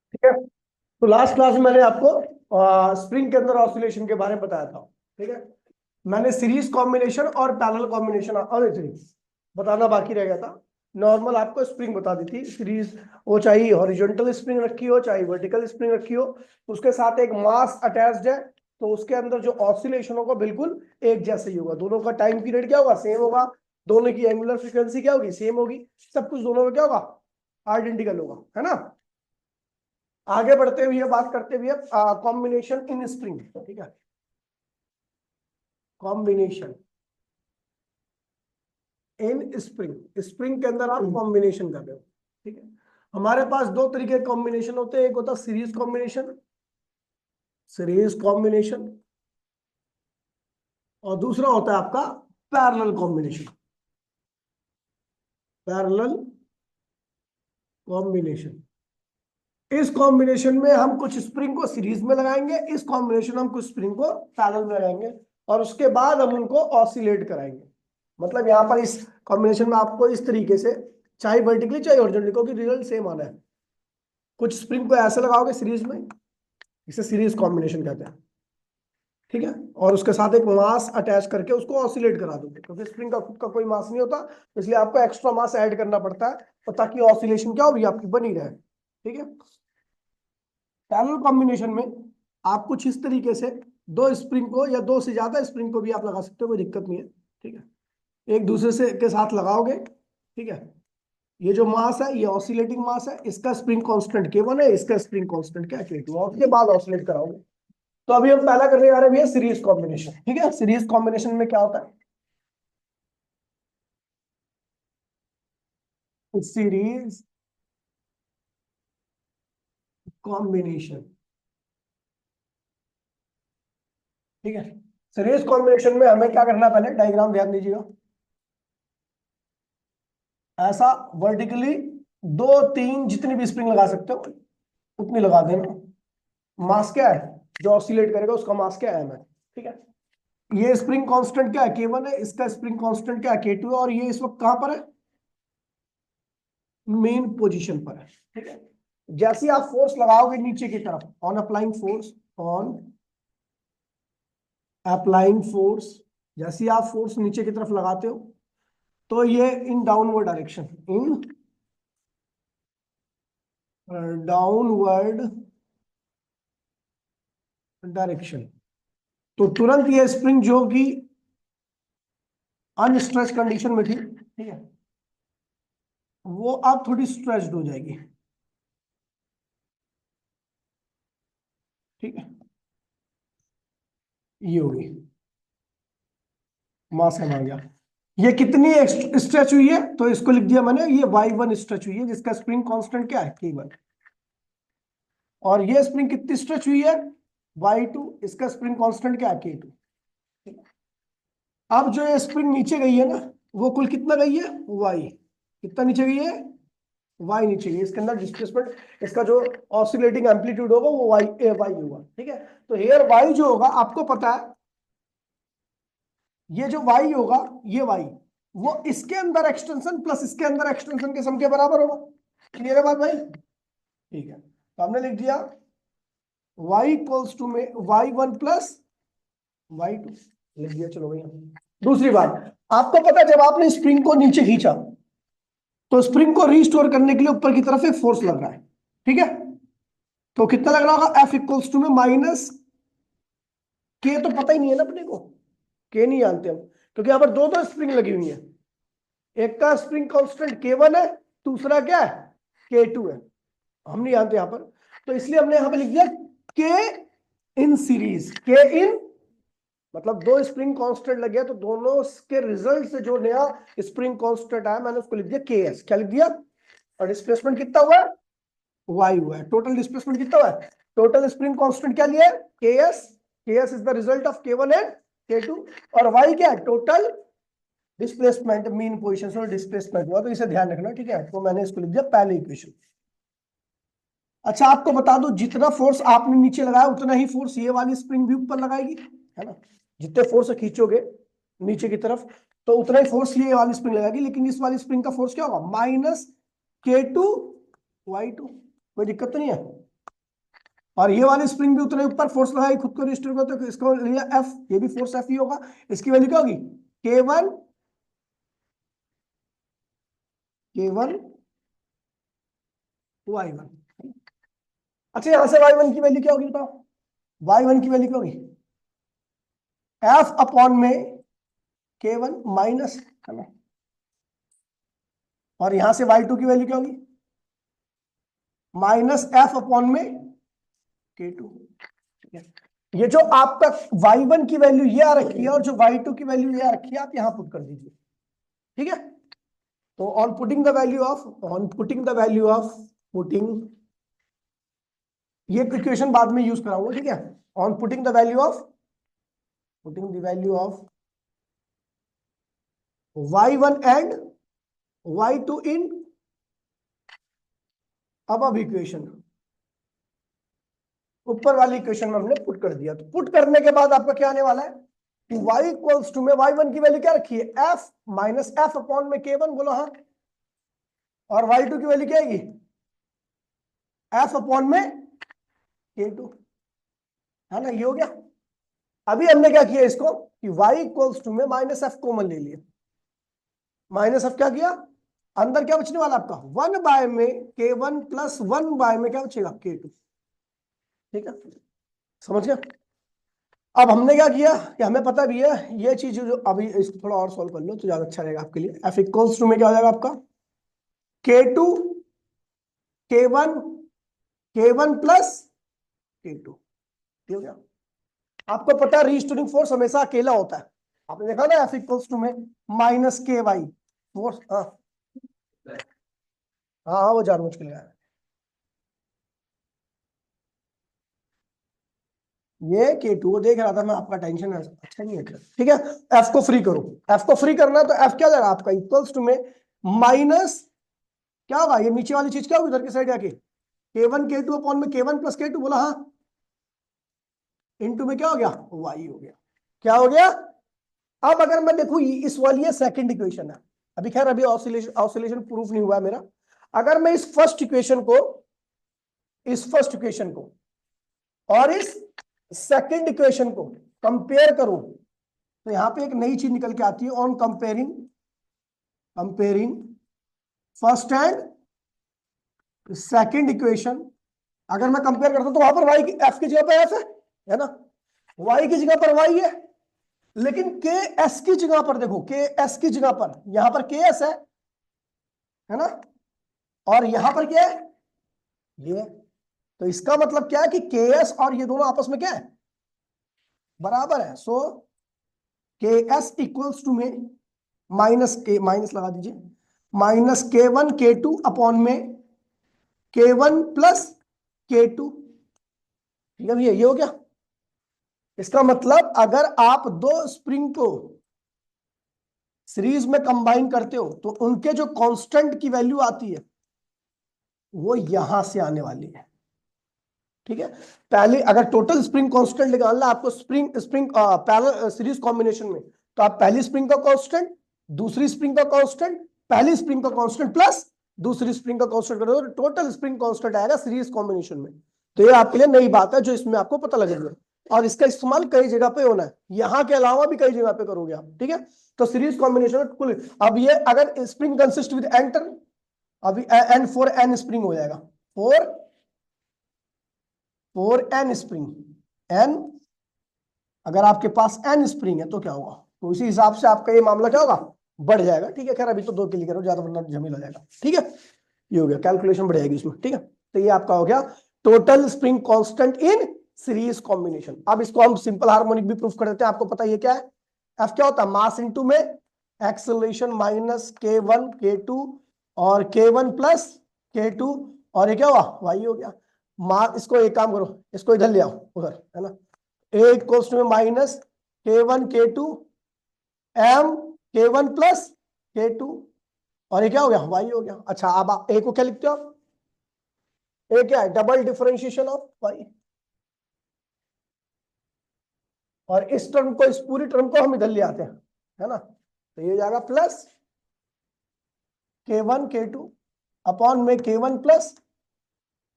ठीक है। तो लास्ट क्लास में मैंने आपको स्प्रिंग के अंदर ऑसिलेशन के बारे में बताया था। ठीक है। मैंने सीरीज कॉम्बिनेशन और पैरेलल कॉम्बिनेशन और बताना बाकी रह गया था। नॉर्मल आपको स्प्रिंग बता दी थी सीरीज, वो चाहे हॉरिजॉन्टल स्प्रिंग रखी हो चाहे वर्टिकल स्प्रिंग रखी हो, उसके साथ एक मास अटैच्ड है, तो उसके अंदर जो ऑसिलेशन होगा बिल्कुल एक जैसे ही होगा। दोनों का टाइम पीरियड क्या होगा, सेम होगा। दोनों की एंगुलर फ्रीक्वेंसी क्या होगी, सेम होगी। सब कुछ दोनों में क्या होगा, आइडेंटिकल होगा, है ना। आगे बढ़ते हुए बात करते हुए कॉम्बिनेशन इन स्प्रिंग। ठीक है, कॉम्बिनेशन इन स्प्रिंग। स्प्रिंग के अंदर आप कॉम्बिनेशन कर रहे हो। ठीक है। हमारे पास दो तरीके के कॉम्बिनेशन होते हैं, एक होता है सीरीज कॉम्बिनेशन, सीरीज कॉम्बिनेशन, और दूसरा होता है आपका पैरेलल कॉम्बिनेशन, पैरेलल कॉम्बिनेशन। इस कॉम्बिनेशन में हम कुछ स्प्रिंग को सीरीज में लगाएंगे, इस कॉम्बिनेशन में हम कुछ स्प्रिंग को पैरेलल में लगाएंगे, और उसके बाद हम उनको ऑसिलेट कराएंगे। मतलब यहाँ पर इस कॉम्बिनेशन में आपको इस तरीके से, चाहे वर्टिकली चाहे हॉरिजॉन्टली, क्योंकि रिजल्ट सेम आना है। कुछ स्प्रिंग को ऐसे लगाओगे सीरीज में, इसे सीरीज कॉम्बिनेशन कहते हैं। ठीक है। और उसके साथ एक मास अटैच करके उसको ऑसिलेट करा दोगे, क्योंकि स्प्रिंग का खुद का कोई मास नहीं होता, इसलिए आपको एक्स्ट्रा मास ऐड करना पड़ता है, और ताकि ऑसिलेशन क्या होगी आपकी बनी रहे। ठीक है। पैरेलल कॉम्बिनेशन में आप कुछ इस तरीके से दो स्प्रिंग को या दो से ज्यादा स्प्रिंग को भी आप लगा सकते हो, कोई दिक्कत नहीं है। ठीक है। एक दूसरे से के साथ लगाओगे। ठीक है। ये जो मास है ये ऑसिलेटिंग मास है, इसका स्प्रिंग कांस्टेंट K1 है, इसका स्प्रिंग कांस्टेंट क्या K2 है, और उसके बाद ऑसिलेट कराओगे। तो अभी हम पहला करने जा रहे हैं भैया सीरीज कॉम्बिनेशन। ठीक है। सीरीज कॉम्बिनेशन में क्या होता है, सीरीज कॉम्बिनेशन। ठीक है। सीरीज कॉम्बिनेशन में हमें क्या करना है, पहले डायग्राम ध्यान दीजिएगा। ऐसा वर्टिकली दो तीन जितनी भी स्प्रिंग लगा सकते हो उतनी लगा देना। मास क्या है जो ऑसिलेट करेगा, उसका मास क्या है, M है। ठीक है। ये स्प्रिंग कांस्टेंट क्या है, K1 है, इसका स्प्रिंग कांस्टेंट क्या है, K2 है, और ये इस वक्त कहां पर है, मेन पोजीशन पर है। ठीक है। जैसे ही आप फोर्स लगाओगे नीचे की तरफ, on applying force, on applying force, जैसे ही आप फोर्स नीचे की तरफ लगाते हो, तो ये in downward direction, in downward direction, तो तुरंत ये स्प्रिंग जो कि अनस्ट्रेच कंडीशन में थी, ठीक है, वो अब थोड़ी स्ट्रेच्ड हो जाएगी। ठीक है। ये होगी, मास कम आ गया। ये कितनी स्ट्रेच हुई है, तो इसको लिख दिया मैंने, ये y1 स्ट्रेच हुई है, जिसका स्प्रिंग कांस्टेंट क्या है, K1। और ये स्प्रिंग कितनी स्ट्रेच हुई है, y2, इसका स्प्रिंग कांस्टेंट क्या है, K2। अब जो ये स्प्रिंग नीचे गई है ना, वो कुल कितना गई है, y। कितना नीचे गई है, y नीचे गई। इसके अंदर डिस्प्लेसमेंट, इसका जो ऑसिलेटिंग एम्पलीट्यूड होगा वो y होगा। ठीक है। तो हेयर y जो होगा आपको पता है, ये जो y होगा, ये y, वो इसके अंदर एक्सटेंशन प्लस इसके अंदर एक्सटेंशन के सम के बराबर होगा। क्लियर है बात भाई। ठीक है। तो हमने लिख दिया y इक्वल्स टू में y1 प्लस y2 लिख दिया। चलो भैया, दूसरी बात, आपको पता है जब आपने स्प्रिंग को नीचे खींचा, तो स्प्रिंग को रिस्टोर करने के लिए ऊपर की तरफ एक फोर्स लग रहा है। ठीक है। तो कितना लग रहा होगा, F इक्वल्स टू में माइनस के, तो पता ही नहीं है ना अपने को, के नहीं जानते हम, क्योंकि यहाँ पर दो दो स्प्रिंग लगी हुई है। एक का स्प्रिंग कांस्टेंट K1 है, दूसरा क्या है, K2 है, हम नहीं जानते यहाँ पर। तो इसलिए हमने यहाँ पे लिख दिया के इन सीरीज। के इन मतलब दो स्प्रिंग कांस्टेंट लगे, तो दोनों के रिजल्ट से जो नया स्प्रिंग कांस्टेंट आया, मैंने उसको लिख दिया KS। क्या लिख दिया, और डिस्प्लेसमेंट कितना हुआ है, y हुआ है। टोटल डिस्प्लेसमेंट कितना हुआ है, टोटल स्प्रिंग कांस्टेंट क्या लिया है, KS। KS is the result of K1 and K2, और y क्या है, टोटल डिस्प्लेसमेंट, मीन पोजीशन से डिस्प्लेसमेंट हुआ, तो इसे ध्यान रखना। ठीक है। तो मैंने इसको लिख दिया पहले इक्वेशन। अच्छा, आपको बता दो, जितना फोर्स आपने नीचे लगाया उतना ही फोर्स ये वाली स्प्रिंग भी ऊपर लगाएगी, है ना। जितने फोर्स खींचोगे नीचे की तरफ, तो उतना ही फोर्स ये वाली स्प्रिंग लगाएगी, लेकिन इस वाली स्प्रिंग का फोर्स क्या होगा, -K2 y2। कोई दिक्कत तो नहीं है। और ये वाली स्प्रिंग भी उतने ऊपर फोर्स लगाई खुद को रिस्टोर को, तो इसको लिया एफ, ये भी फोर्स एफ ही होगा। इसकी वैल्यू क्या होगी? K1 Y1। अच्छा यहां से Y1 की वैल्यू क्या होगी बताओ? Y1 की वैल्यू क्या होगी? एफ अपॉन में K1 माइनस, है ना। और यहां से Y2 की वैल्यू क्या होगी? माइनस एफ अपॉन में K2। ये जो आपका Y1 की वैल्यू ये आ रखी है और जो Y2 की वैल्यू ये आ रखी है, आप यहां पुट कर दीजिए, ठीक है। तो on putting the value of putting, ये इक्वेशन बाद में यूज कराऊंगा, ठीक है। On putting the value of Y1 and Y2 इन अब इक्वेशन, ऊपर वाली इक्वेशन में हमने पुट कर दिया। तो पुट करने के बाद आपका क्या आने वाला है कि y इक्वल्स टू में Y1 की वैल्यू क्या रखी है? f माइनस एफ अपॉन में K1, बोलो हाँ। और Y2 की वैल्यू क्या आएगी? f अपॉन में K2, है ना। ये हो गया। अभी हमने क्या किया इसको कि y इक्वल्स टू में माइनस एफ कॉमन ले लिया। माइनस एफ क्या किया? अंदर क्या बचने वाला आपका? 1 बाय में K1 प्लस 1 बाय में क्या बचेगा? K2, ठीक है। समझ गया? अब हमने क्या किया कि हमें पता भी है ये चीज, जो अभी इसको थोड़ा और सॉल्व कर लो तो ज्यादा अच्छा रहेगा आपके लिए। एफ इक्वल्स टू में क्या हो जाएगा आपका? K2 K1 K1 plus K2, ठीक हो गया। आपको पता है रीस्टोरिंग फोर्स हमेशा अकेला होता है। आपने देखा ना एफ इक्वल्स टू में माइनस के वाई फोर्स। हाँ हाँ हाँ, वो जान मुझ के लिए आया। ये K2 देख रहा था मैं, आपका टेंशन है अच्छा नहीं है, ठीक है। एफ को फ्री करो, एफ को फ्री करना है तो एफ क्या जाएगा आपका? इक्वल्स टू में माइनस क्या होगा? ये नीचे वाली चीज क्या होगी उधर की साइड आके? K1 K2 अपॉन में K1 प्लस K2, बोला हाँ। इनटू में क्या हो गया? वाई हो गया। क्या हो गया? अब अगर मैं देखूं इस वाली ये सेकंड इक्वेशन है, अभी खैर अभी ऑसिलेशन प्रूफ नहीं हुआ है मेरा। अगर मैं इस फर्स्ट इक्वेशन को और इस सेकंड इक्वेशन को कंपेयर करूं तो यहां पे एक नई चीज निकल के आती है। On comparing first and second equation, अगर मैं कंपेयर करता हूं तो वहां पर वाई एफ की जगह पर एफ है ना, वाई की जगह पर वाई है। लेकिन के एस की जगह पर देखो, के एस की जगह पर यहां पर के एस है ना, और यहां पर क्या है? ये। तो इसका मतलब क्या है कि के एस और ये दोनों आपस में क्या है? बराबर है। सो के एस इक्वल्स टू में माइनस लगा दीजिए, माइनस K1 K2 अपॉन में K1 प्लस K2, ठीक है। ये हो गया। इसका मतलब अगर आप दो स्प्रिंग को सीरीज में कंबाइन करते हो तो उनके जो कांस्टेंट की वैल्यू आती है वो यहां से आने वाली है, ठीक है। पहले अगर टोटल स्प्रिंग कांस्टेंट निकालना आपको स्प्रिंग पैरेलल सीरीज कॉम्बिनेशन में, तो आप पहली स्प्रिंग का कांस्टेंट, दूसरी स्प्रिंग का कांस्टेंट, पहली स्प्रिंग का कांस्टेंट प्लस दूसरी स्प्रिंग का कांस्टेंट करोगे तो टोटल स्प्रिंग कांस्टेंट आएगा सीरीज कॉम्बिनेशन में। तो ये आपके लिए नई बात है जो इसमें आपको पता लगेगा, और इसका इस्तेमाल कई जगह पे होना है, यहां के अलावा भी कई जगह पे करोगे आप, ठीक है। तो सीरीज कॉम्बिनेशन में कुल, अब ये अगर spring consist with n turn, अभी एन 4n स्प्रिंग हो जाएगा, 4n स्प्रिंग एन, अगर आपके पास n स्प्रिंग है तो क्या होगा? तो इसी हिसाब से आपका ये मामला क्या होगा? बढ़ जाएगा, ठीक है। खैर अभी तो 2 के लिए करो, ज्यादा वरना झमेला हो जाएगा, ठीक है। ये हो गया, कैलकुलेशन बढ़ जाएगी इसमें, ठीक है। तो ये आपका हो गया total spring constant in series combination. अब इसको हम सिंपल हार्मोनिक भी प्रूफ कर देते हैं। आपको पता है ये क्या है? एफ क्या होता है? मास इनटू में एक्सेलरेशन माइनस K1 K2 और K1 प्लस K2, और ये क्या हुआ? वाई हो गया। इसको एक काम करो, इसको इधर ले आओ उधर, है ना। A equals to minus K1 K2 m K1 plus K2, और ये क्या हो गया? वाई हो गया। अच्छा अब आप ए को क्या लिखते हो? आप ए क्या है? डबल डिफरेंशिएशन ऑफ वाई, और इस टर्म को, इस पूरी टर्म को हम इधर ले आते हैं, है ना। तो ये जाएगा प्लस K1 K2 अपॉन में K1 प्लस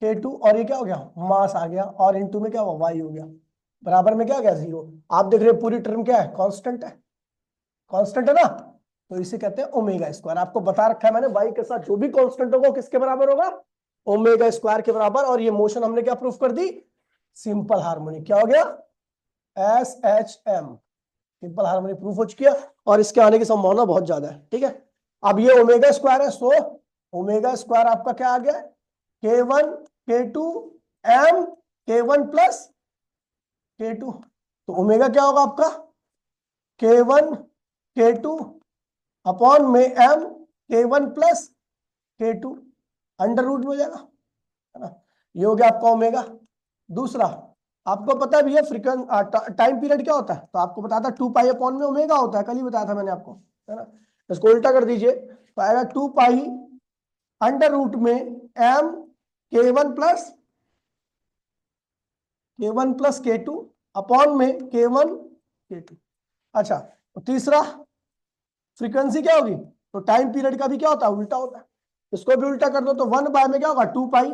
K2 और ये क्या हो गया, मास आ गया, और इनटू में क्या हुआ, वाई हो गया, बराबर में क्या हो गया, 0। आप देख रहे हो पूरी टर्म क्या है, कांस्टेंट है, कांस्टेंट है ना, तो इसे कहते हैं ओमेगा स्क्वायर। आपको बता रखा है मैंने, वाई के साथ जो भी कांस्टेंट होगा किसके बराबर होगा, ओमेगा स्क्वायर के बराबर। और ये मोशन हमने क्या प्रूफ कर दी, सिंपल हार्मोनिक, क्या हो गया, SHM, सिंपल हार्मोनिक प्रूफ हो चुकी है, और इसके आने की संभावना बहुत ज्यादा है। ठीक है, अब ये ओमेगा स्क्वायर है, सो ओमेगा स्क्वायर आपका क्या आ गया, K1 K2 M K1 plus K2, तो ओमेगा क्या होगा आपका, K1 K2 अपॉन में M K1 plus K2, under root में हो जाएगा, है ना, ये हो गया आपका ओमेगा। दूसरा, आपको पता है भैया फ्रीक्वेंसी टाइम पीरियड क्या होता है, तो आपको बताया था 2 पाई अपॉन में ओमेगा होता है, कल ही बताया था मैंने आपको, है ना। इसको उल्टा कर दीजिए तो आएगा 2 पाई अंडर रूट में M K1 plus K2 upon में K1 K2। अच्छा, तो तीसरा फ्रीक्वेंसी क्या होगी, तो टाइम पीरियड का भी क्या होता है, उल्टा होता है, इसको भी उल्टा कर दो तो 1 बाय में क्या होगा, 2 पाई,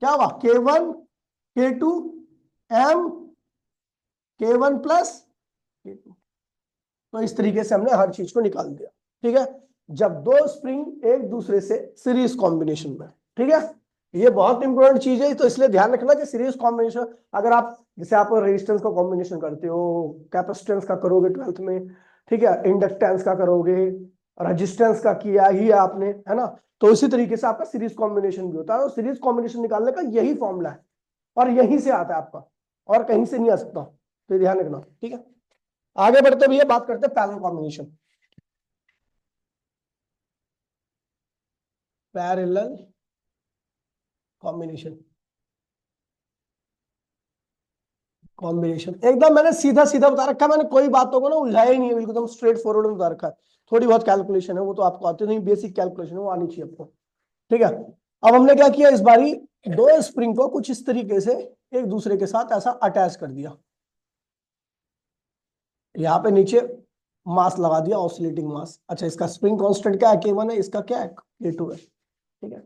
क्या होगा, K1 K2 M K1 plus K2। तो इस तरीके से हमने हर चीज को निकाल दिया। ठीक है, जब दो स्प्रिंग एक दूसरे से सीरीज कॉम्बिनेशन में, ठीक है, ये बहुत इंपॉर्टेंट चीज है, तो इसलिए ध्यान रखना कि सीरीज कॉम्बिनेशन, अगर आप जैसे आप रेजिस्टेंस का कॉम्बिनेशन करते हो, कैपेसिटेंस का करोगे 12th में, ठीक है, इंडक्टेंस का करोगे, रेजिस्टेंस का किया ही है आपने, है ना, तो इसी तरीके से आपका सीरीज कॉम्बिनेशन भी होता है, और सीरीज कॉम्बिनेशन निकालने का यही फॉर्मूला है, और यहीं से आता है आपका, और कहीं से नहीं आ सकता, तो ध्यान रखना। ठीक है, आगे बढ़ते भैया बात करते हैं parallel combination. Parallel combination, combination एकदम मैंने सीधा सीधा बता रखा है, मैंने कोई बातों को ना उलझाया ही नहीं है, बिल्कुल एकदम स्ट्रेट फॉरवर्ड में बता रखा है। थोड़ी बहुत कैलकुलेशन है वो तो आपको आती नहीं, बेसिक कैलकुलेशन है वो आनी चाहिए आपको। ठीक है, अब हमने क्या किया इस बारी, दो स्प्रिंग को कुछ इस तरीके से एक दूसरे के साथ ऐसा अटैच कर दिया, यहाँ पे नीचे मास लगा दिया, ऑसिलेटिंग मास। अच्छा, इसका स्प्रिंग कांस्टेंट क्या है, K1 है, इसका क्या है, K2 है। ठीक है,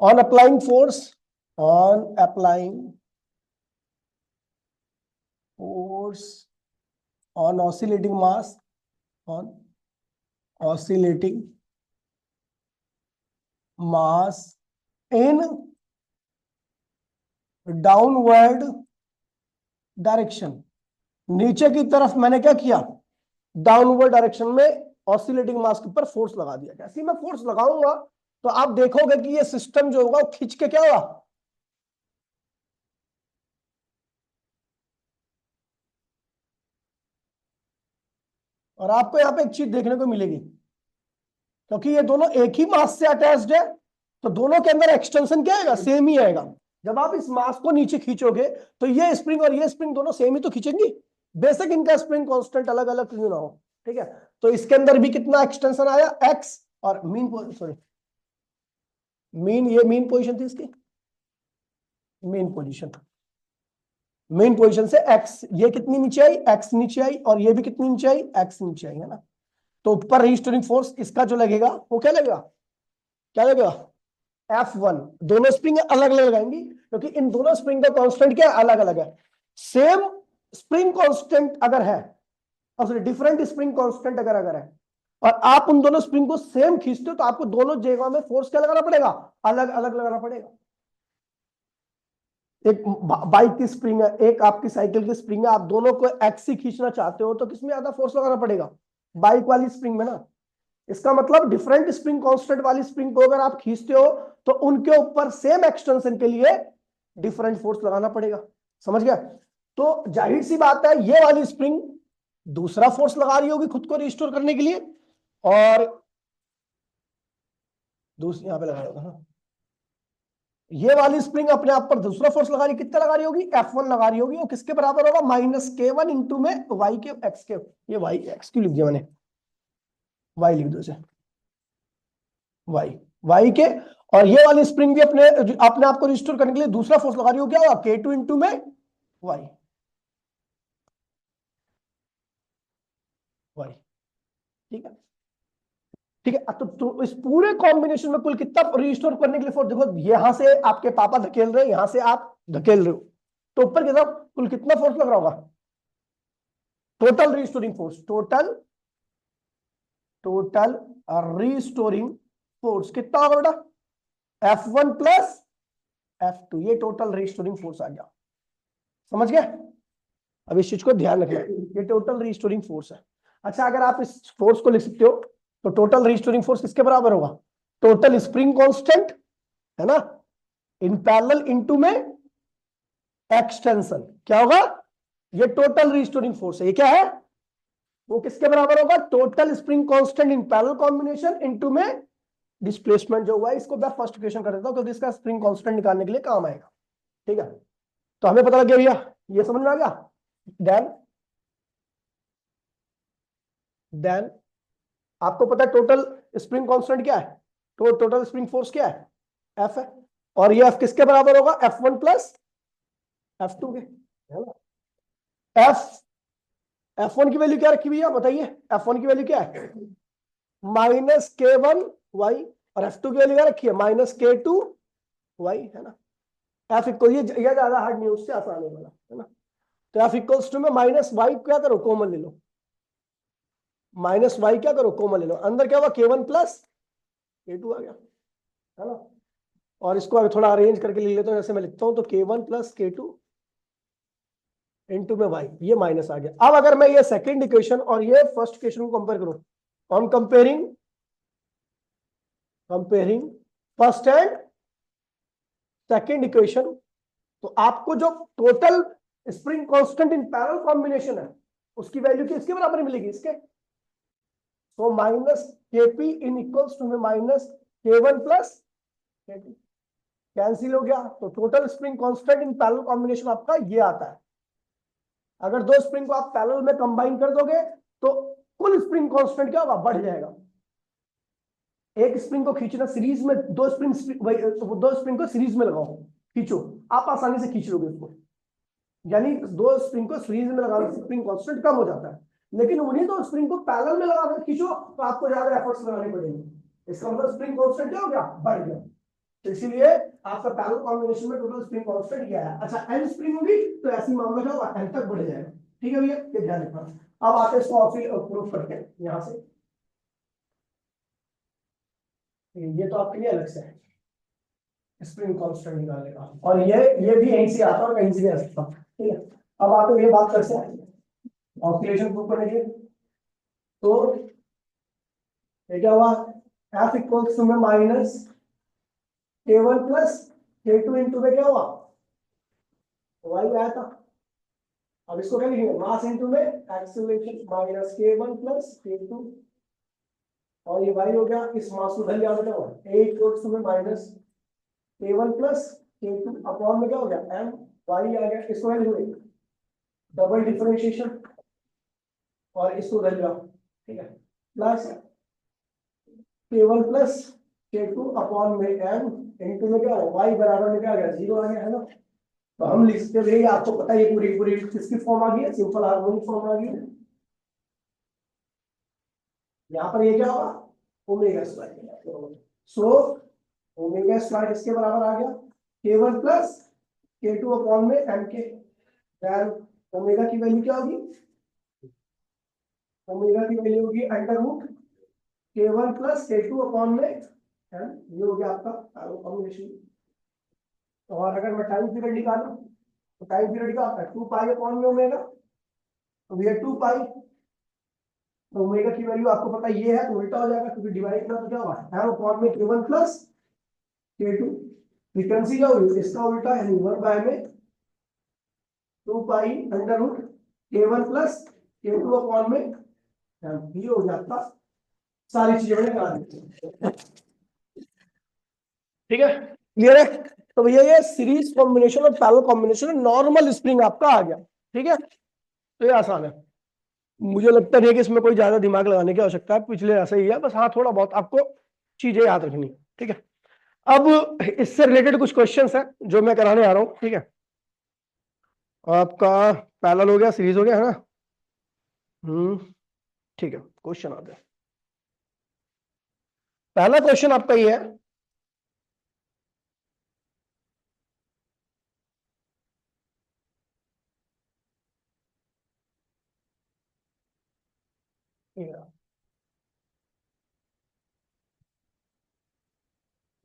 on applying force, on applying force on oscillating mass, on oscillating mass in downward direction, नीचे की तरफ मैंने क्या किया, डाउनवर्ड डायरेक्शन में ऑसिलेटिंग मास के ऊपर फोर्स लगा दिया। जैसे मैं फोर्स लगाऊंगा तो आप देखोगे कि ये सिस्टम जो होगा वो खींच के क्या होगा, और आपको यहाँ पे एक चीज देखने को मिलेगी, क्योंकि ये दोनों एक ही मास से अटैच्ड है, तो दोनों के अंदर एक्सटेंशन क्या आएगा, सेम ही आएगा। जब आप इस मास को नीचे खींचोगे तो ये स्प्रिंग और ये स्प्रिंग दोनों सेम ही तो खींचेंगी, बेशक इनका स्प्रिंग कांस्टेंट अलग अलग क्यों ना हो। ठीक है, तो इसके अंदर भी कितना एक्सटेंशन आया, एक्स, और मीन, सॉरी मीन, ये मीन पोजीशन थी इसकी, मेन पोजीशन, मेन पोजीशन से एक्स, ये कितनी नीचे आई, एक्स नीचे आई, और ये भी कितनी नीचे आई, एक्स नीचे आई, है ना। तो ऊपर रजिस्टरिंग फोर्स इसका जो लगेगा वो क्या लगेगा, क्या लगेगा, F1। दोनों स्प्रिंग अलग अलग लगाएंगी क्योंकि इन दोनों स्प्रिंग का कांस्टेंट क्या है, अलग अलग है। सेम स्प्रिंग कांस्टेंट अगर है, और सॉरी डिफरेंट स्प्रिंग कांस्टेंट अगर अगर है, और आप उन दोनों स्प्रिंग को सेम खींचते हो, तो आपको दोनों जगह में फोर्स क्या लगाना पड़ेगा, अलग अलग लगाना पड़ेगा। एक बाइक की स्प्रिंग है, एक आपकी साइकिल की स्प्रिंग है, आप दोनों को एक्स ही खींचना चाहते हो, तो किसमें ज्यादा फोर्स लगाना पड़ेगा, बाइक वाली स्प्रिंग में ना। इसका मतलब डिफरेंट स्प्रिंग कांस्टेंट वाली स्प्रिंग को अगर आप खींचते हो तो उनके ऊपर सेम एक्सटेंशन के लिए डिफरेंट फोर्स लगाना पड़ेगा, समझ गया। तो जाहिर सी बात है ये वाली स्प्रिंग दूसरा फोर्स लगा रही होगी खुद को रिस्टोर करने के लिए, और दूसरी यहां पे लगा होगा, हाँ, ये वाली स्प्रिंग अपने आप पर दूसरा फोर्स लगा रही, कितना लगा रही होगी, F1 लगा रही होगी, वो किसके बराबर होगा, -K1 इंटू में y के x के, ये y x क्यों लिख दिया मैंने, y लिख दो इसे, y के, और ये वाली स्प्रिंग भी अपने अपने आप को रिस्टोर करने के लिए दूसरा फोर्स लगा रही हो, क्या होगा, K2 इंटू में y, y, ठीक है। ठीक है। तो इस पूरे कॉम्बिनेशन में कुल कितना रिस्टोर करने के लिए फोर्स, देखो यहां से आपके पापा धकेल रहे हैं, यहां से आप धकेल रहे हो, तो ऊपर की तरफ कुल कितना फोर्स लग रहा होगा, total restoring force, total restoring force कितना होगा बेटा, F1 प्लस F2, ये टोटल रिस्टोरिंग फोर्स आ गया। समझ गए? अब इस चीज को ध्यान रखना, ये टोटल रिस्टोरिंग फोर्स है। अच्छा, अगर आप इस फोर्स को लिख सकते हो तो टोटल रिस्टोरिंग फोर्स किसके बराबर होगा, टोटल स्प्रिंग कांस्टेंट है ना, इन पैरेलल इनटू में एक्सटेंशन, क्या होगा, ये टोटल रिस्टोरिंग फोर्स है। ये क्या है, वो किसके बराबर होगा, total spring constant in parallel combination into में डिस्प्लेसमेंट जो हुआ है। इसको मैं फर्स्ट इक्वेशन कर देता हूं क्योंकि इसका स्प्रिंग कांस्टेंट निकालने के लिए काम आएगा। ठीक है, तो हमें पता लग गया भैया, ये समझ में आ गया। देन आपको पता है टोटल स्प्रिंग कांस्टेंट क्या है, तो टोटल स्प्रिंग फोर्स क्या है, एफ है, और ये एफ किसके बराबर होगा, F1 प्लस F2 के, है ना। F1 की वैल्यू क्या रखी भैया बताइए, F1 की वैल्यू क्या है, -K1y, और F2 की वैल्यू क्या रखी है, -K2y, है ना। F इक्वल, ये ज्यादा हार्ड नहीं है, उससे आसान है वाला, है ना। तो F इक्वल्स टू में -y क्या करो, कॉमन ले लो, -y क्या करो, कॉमन ले लो, अंदर क्या हुआ, K1 प्लस K2 आ गया, है ना। और इसको अगर थोड़ा अरेंज करके लिख लेता हूं, जैसे मैं लिखता हूं तो K1 प्लस K2 इनटू में y, ये माइनस आ गया। अब अगर मैं ये सेकंड इक्वेशन और ये फर्स्ट इक्वेशन को कंपेयर करूं, on comparing first and second equation, तो आपको जो total spring constant in parallel combination है उसकी वैल्यू किसके बराबर मिलेगी, इसके, तो -Kp इन इक्वल्स टू में -K1 प्लस K2, कैंसिल हो गया। तो total spring constant in parallel combination आपका ये आता है। अगर दो स्प्रिंग को आप पैरेलल में कंबाइन कर दोगे तो कुल स्प्रिंग कांस्टेंट क्या होगा, बढ़ जाएगा। एक स्प्रिंग को खींचना सीरीज में, दो स्प्रिंग को सीरीज में लगाओ, खींचो, आप आसानी से खींच लोगे उसको, यानी दो स्प्रिंग को सीरीज में लगाने से स्प्रिंग कांस्टेंट कम हो जाता है। लेकिन उन्हीं दो स्प्रिंग को पैरेलल में लगाकर खींचो तो आपको ज्यादा एफर्ट्स लगाने पड़ेंगे, इसका मतलब स्प्रिंग कांस्टेंट क्या हो गया, बढ़ गया। तो इसीलिए आपका पैरेलल कॉम्बिनेशन में टोटल स्प्रिंग कांस्टेंट क्या है। अच्छा, एन स्प्रिंग होगी तो ऐसी मामला क्या होगा, एन तक बढ़ जाएगा। ठीक है भैया, ये ध्यान रखना। अब आते हैं इसको और फिर प्रूफ करते हैं यहां से, ये तो आपके लिए अलग से है स्प्रिंग कांस्टेंट निकालने का, और ये भी यहीं से आता है और कहीं से भी आ सकता है। ठीक है, अब आप ये बात करते हैं ऑसिलेशन प्रूफ करने के लिए। तो ये क्या हुआ, एफ इक्वल्स टू में -K1 प्लस K2 इंटू में क्या हुआ, वाई आया था। अब इसको क्या लिखेंगे, मास इंटू में एक्सीलरेशन, -K1 प्लस K2, और ये वाई हो गया, इस मास को धन याद रखा, A इक्वल्स टू में -K1 प्लस K2 अपॉन में क्या हो गया, M, वाई आ गया, इसको क्या लिखेंगे, डबल डिफरेंशिएशन, और इसको धन लिया, ठीक है, plus K1 plus K2 upon में M इंटू में क्या हो, y बराबर में क्या आ गया, 0 आ गया, है ना। तो हम लिख सकते हैं, आपको पता है ये पूरी पूरी किसकी फॉर्म आ गई है, सिंपल हार्मोनिक फॉर्म आ गई है। यहाँ पर ये क्या होगा, omega square, so omega square इसके बराबर आ गया, K1 प्लस K2 अपॉन में M के, देन ओमेगा की वैल्यू क्या होगी, ओमेगा की वैल्यू होगी √K1 प्लस K2 अपॉन में M, ये हो गया आपका कॉम्बिनेशन। और अगर मैं टाइम पीरियड निकालूं तो टाइम पीरियड क्या होता है, 2 पाई अपॉन में ओमेगा, तो ये 2 पाई, तो ओमेगा की वैल्यू आपको पता ये है तो उल्टा हो जाएगा, क्योंकि डिवाइड करना तो क्या होगा, M अपॉन में K1 प्लस K2, फ्रीक्वेंसी क्या होगी, इसका उल्टा यानी 1 में 2 पाई √K1 प्लस K2 अपॉन में M, ये हो गया आपका, सारी चीजें मैंने करा दी। ठीक है, क्लियर है। तो भैया ये सीरीज कॉम्बिनेशन और पैरेलल कॉम्बिनेशन, नॉर्मल स्प्रिंग आपका आ गया। ठीक है, तो ये आसान है, मुझे लगता नहीं है कि इसमें कोई ज्यादा दिमाग लगाने की आवश्यकता है, पिछले ऐसा ही है, बस हाँ थोड़ा बहुत आपको चीजें याद रखनी। ठीक है, अब इससे रिलेटेड कुछ क्वेश्चंस हैं जो मैं कराने आ रहा हूं। ठीक है, आपका पैरेलल हो गया, सीरीज हो गया, है ना। ठीक है, क्वेश्चन आते हैं। पहला क्वेश्चन आपका ये है,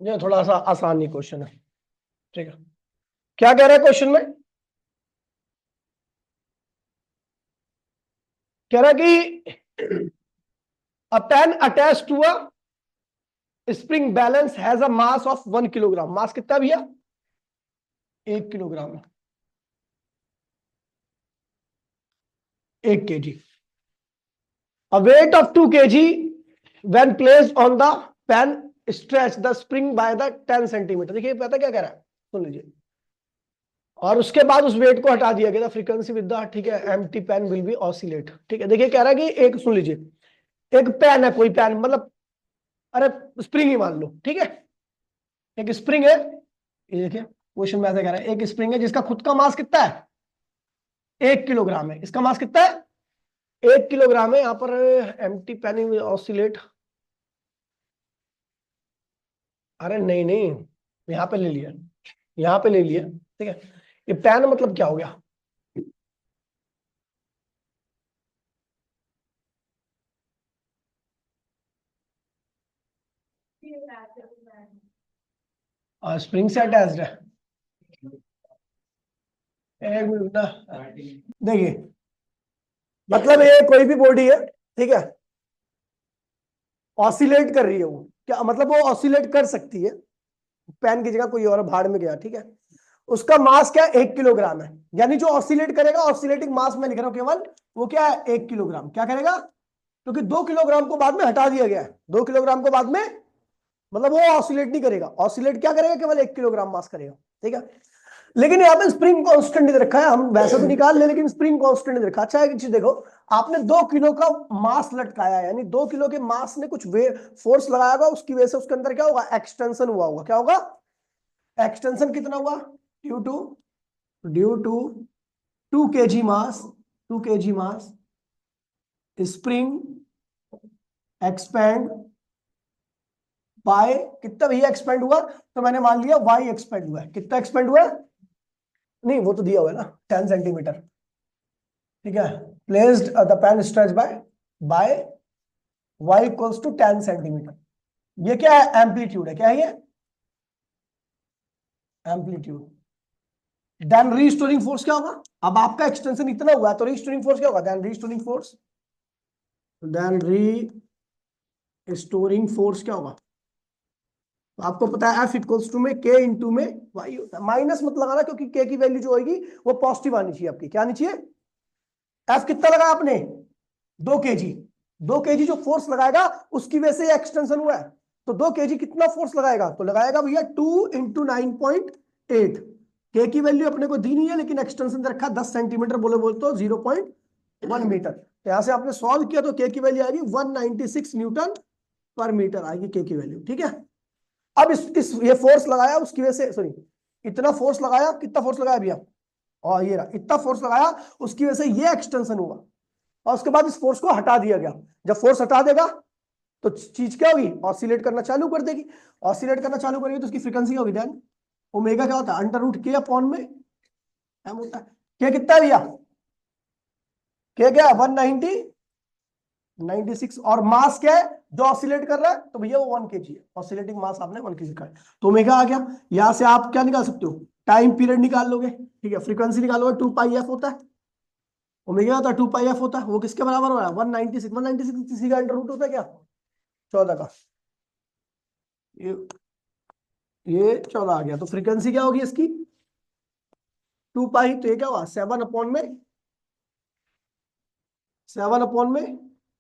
ये थोड़ा सा आसान ही क्वेश्चन है, ठीक है। क्या कह रहा है क्वेश्चन में? कह रहा है कि a pen attached to a spring balance has a mass of 1 kilogram. Mass कितना भैया? 1 kilogram, 1 kg। A weight of 2 kg when placed on the pen stretch the spring by the 10 centimetre. देखिए पता क्या कह रहा है, सुन लीजिए। और उसके बाद उस वेट को हटा दिया गया, फ्रीक्वेंसी विद द, ठीक है, empty pan will be oscillate. ठीक है, देखिए कह रहा है कि एक, सुन लीजिए, एक पेन है, कोई पेन मतलब, अरे स्प्रिंग ही मान लो, ठीक है, एक स्प्रिंग है। ये देखिए क्वेश्चन में ऐसा कह रहा है, एक स्प्रिंग है जिसका खुद का मास कितना है? 1 किलोग्राम है। इसका मास कितना है? 1 किलोग्राम है। यहाँ पर एम्प्टी पेन ऑसिलेट, अरे नहीं नहीं, यहाँ पे ले लिया, यहाँ पे ले लिया, ठीक है। ये पेन मतलब क्या हो गया? स्प्रिंग से अटैच्ड है। एक मिनट ना, देखिए मतलब ये कोई भी बॉडी है, ठीक है, ऑसिलेट कर रही है वो, क्या मतलब वो ऑसिलेट कर सकती है, पेन की जगह कोई और भाड़ में गया, ठीक है। उसका मास क्या है? 1 किलोग्राम है। यानी जो ऑसिलेट करेगा, ऑसिलेटिंग मास में लिख रहा हूं केवल, वो क्या है? 1 किलोग्राम। क्या करेगा? क्योंकि 2 किलोग्राम को बाद में हटा दिया गया है, 2 किलोग्राम को बाद में, मतलब वो ऑसिलेट नहीं करेगा। ऑसिलेट क्या करेगा? केवल 1 किलोग्राम मास करेगा, ठीक है। लेकिन यहाँ पे स्प्रिंग कांस्टेंट दे रखा है, हम वैसे तो निकाल ले, लेकिन स्प्रिंग कांस्टेंट दे रखा है। अच्छा एक चीज देखो, आपने 2 किलो का मास लटकाया है, यानी 2 किलो के मास ने कुछ वे फोर्स लगाया होगा, उसकी वजह से उसके अंदर क्या होगा? एक्सटेंशन हुआ होगा। क्या होगा? एक्सटेंशन कितना हुआ? Due to 2 kg mass, 2 kg mass, spring expand by कितना भैया एक्सपेंड हुआ? तो मैंने मान लिया वाई एक्सपेंड हुआ है। कितना एक्सपेंड हुआ है? नहीं वो तो दिया हुआ है ना, 10 सेंटीमीटर, ठीक है। Placed the pan stretch by y equals to 10 centimetre. ये क्या है? एम्पलीट्यूड है। क्या है ये? एम्पलीट्यूड। देन रीस्टोरिंग फोर्स क्या होगा? अब आपका एक्सटेंशन इतना हुआ है, तो रीस्टोरिंग फोर्स क्या होगा? देन रीस्टोरिंग फोर्स क्या होगा? तो आपको पता है F इक्वल्स टू में K इंटू में वाई होता है। माइनस मत लगाना, क्योंकि K की वैल्यू जो होगी वो पॉजिटिव आनी चाहिए आपकी। क्या आनी चाहिए? F कितना लगाया आपने? 2 kg। 2 kg जो फोर्स लगाएगा उसकी वजह से एक्सटेंशन हुआ है, तो 2 kg कितना फोर्स लगाएगा? तो लगाएगा भैया 2 इंटू 9.8। K की वैल्यू अपने को दी नहीं है, लेकिन एक्सटेंशन दे रखा 10 सेंटीमीटर, बोले तो 0.1 मीटर। तो यहां से आपने सॉल्व किया तो K की वैल्यू आएगी 196 न्यूटन पर मीटर आएगी K की वैल्यू, ठीक है। अब इस ये फोर्स लगाया, उसकी वजह से, सॉरी, इतना फोर्स लगाया, कितना फोर्स लगाया भैया? और ये रहा, इतना फोर्स लगाया, उसकी वजह से ये एक्सटेंशन हुआ, और उसके बाद इस फोर्स को हटा दिया गया। जब फोर्स हटा देगा तो चीज क्या होगी? ऑसिलेट करना चालू कर देगी। ऑसिलेट करना चालू करेगी तो उसकी फ्रीक्वेंसी क्या होगी? देन ओमेगा क्या होता है? अंडर रूट के अपॉन में एम होता है। क्या कितना है भैया? क्या 196, और मास क्या है जो ऑसिलेट कर रहा है? तो भैया वो 1 kg है। ऑसिलेटिंग मास आपने 1 kg का है, तो ओमेगा आ गया। यहां से आप क्या निकाल सकते हो? टाइम पीरियड निकाल लोगे, ठीक है। फ्रीक्वेंसी निकालोगे, 2πf होता है, ओमेगा होता है 2πf होता है। वो किसके बराबर हो रहा है? 196 किसी का अंडर रूट होता है क्या? 14 का। ये ये 14 आ गया, तो फ्रीक्वेंसी क्या होगी इसकी? 2π। तो ये क्या हुआ? 7/में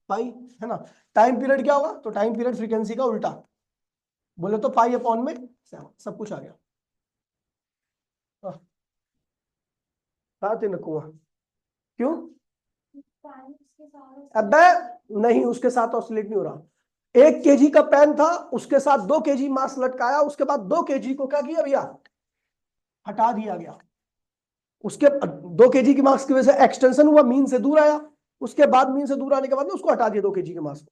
पाई, है ना। टाइम पीरियड क्या होगा? तो टाइम पीरियड फ्रीक्वेंसी का उल्टा, बोले तो π/7। सब कुछ आ गया। साथ ही रखूंगा, क्यों? अबे नहीं, उसके साथ ऑसिलेट नहीं हो रहा। 1 kg का पेन था, उसके साथ 2 kg मास लटकाया, उसके बाद 2 kg को क्या किया भैया? हटा दिया गया। उसके 2 kg की मास की वजह से एक्सटेंशन हुआ, मीन से दूर आया, उसके बाद मीन से दूर आने के बाद उसको हटा दिया 2 kg के मास को।